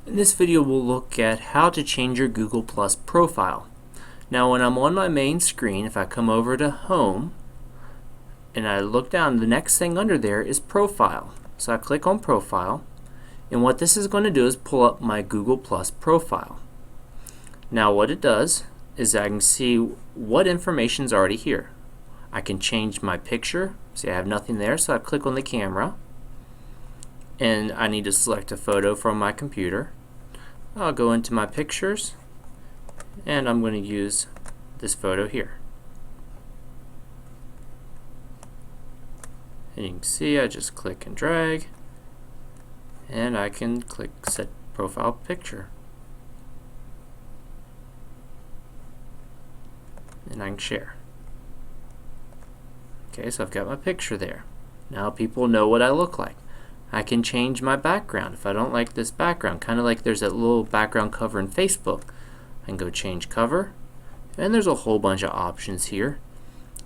In this video we'll look at how to change your Google Plus profile. Now when I'm on my main screen, if I come over to Home and I look down, the next thing under there is Profile. So I click on Profile, and what this is going to do is pull up my Google Plus profile. Now what it does is I can see what information is already here. I can change my picture. See, I have nothing there, so I click on the camera and I need to select a photo from my computer. I'll go into my pictures and I'm going to use this photo here. And you can see I just click and drag and I can click set profile picture. And I can share. Okay, so I've got my picture there. Now people know what I look like. I can change my background if I don't like this background, kind of like there's that little background cover in Facebook. I can go change cover, and there's a whole bunch of options here.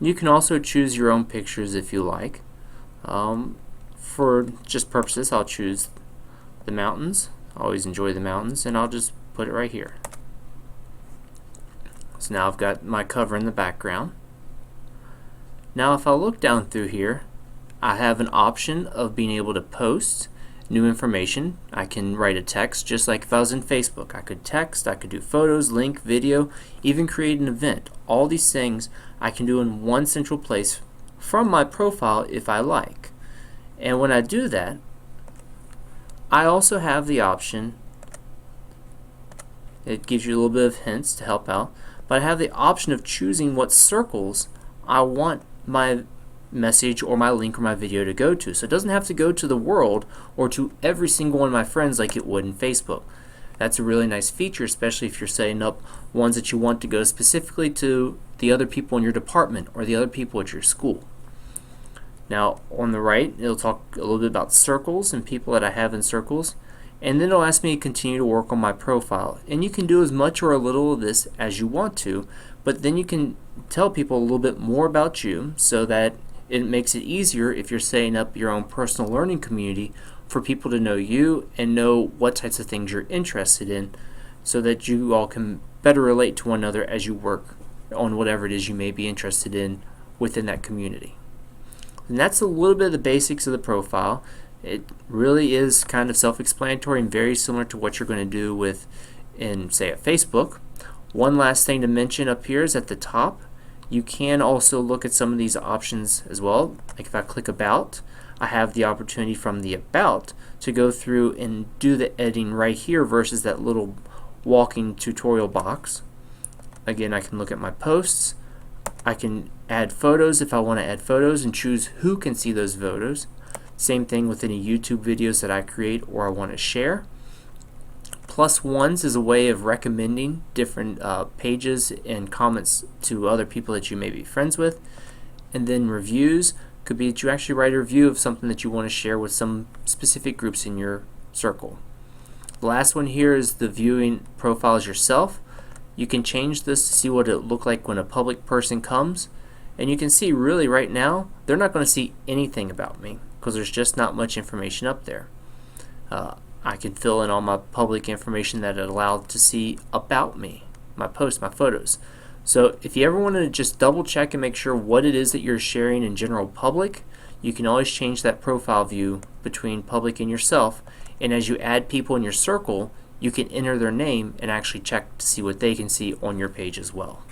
You can also choose your own pictures if you like. For just purposes, I'll choose the mountains. I always enjoy the mountains, and I'll just put it right here. So now I've got my cover in the background. Now if I look down through here, I have an option of being able to post new information. I can write a text just like if I was in Facebook. I could text, I could do photos, link, video, even create an event. All these things I can do in one central place from my profile if I like. And when I do that, I also have the option, it gives you a little bit of hints to help out, but I have the option of choosing what circles I want my message or my link or my video to go to. So it doesn't have to go to the world or to every single one of my friends like it would in Facebook. That's a really nice feature, especially if you're setting up ones that you want to go specifically to the other people in your department or the other people at your school. Now on the right, it'll talk a little bit about circles and people that I have in circles, and then it'll ask me to continue to work on my profile. And you can do as much or a little of this as you want to, but then you can tell people a little bit more about you so that it makes it easier if you're setting up your own personal learning community for people to know you and know what types of things you're interested in, so that you all can better relate to one another as you work on whatever it is you may be interested in within that community. And that's a little bit of the basics of the profile. It really is kind of self-explanatory and very similar to what you're going to do with in, say, at Facebook. One last thing to mention up here is at the top, you can also look at some of these options as well. Like if I click About, I have the opportunity from the About to go through and do the editing right here versus that little walking tutorial box. Again, I can look at my posts. I can add photos if I want to add photos and choose who can see those photos. Same thing with any YouTube videos that I create or I want to share. Plus ones is a way of recommending different pages and comments to other people that you may be friends with. And then reviews could be that you actually write a review of something that you want to share with some specific groups in your circle. The last one here is the viewing profiles yourself. You can change this to see what it look like when a public person comes, and you can see really right now they're not going to see anything about me because there's just not much information up there. I can fill in all my public information that it allowed to see about me, my posts, my photos. So if you ever want to just double check and make sure what it is that you're sharing in general public, you can always change that profile view between public and yourself, and as you add people in your circle, you can enter their name and actually check to see what they can see on your page as well.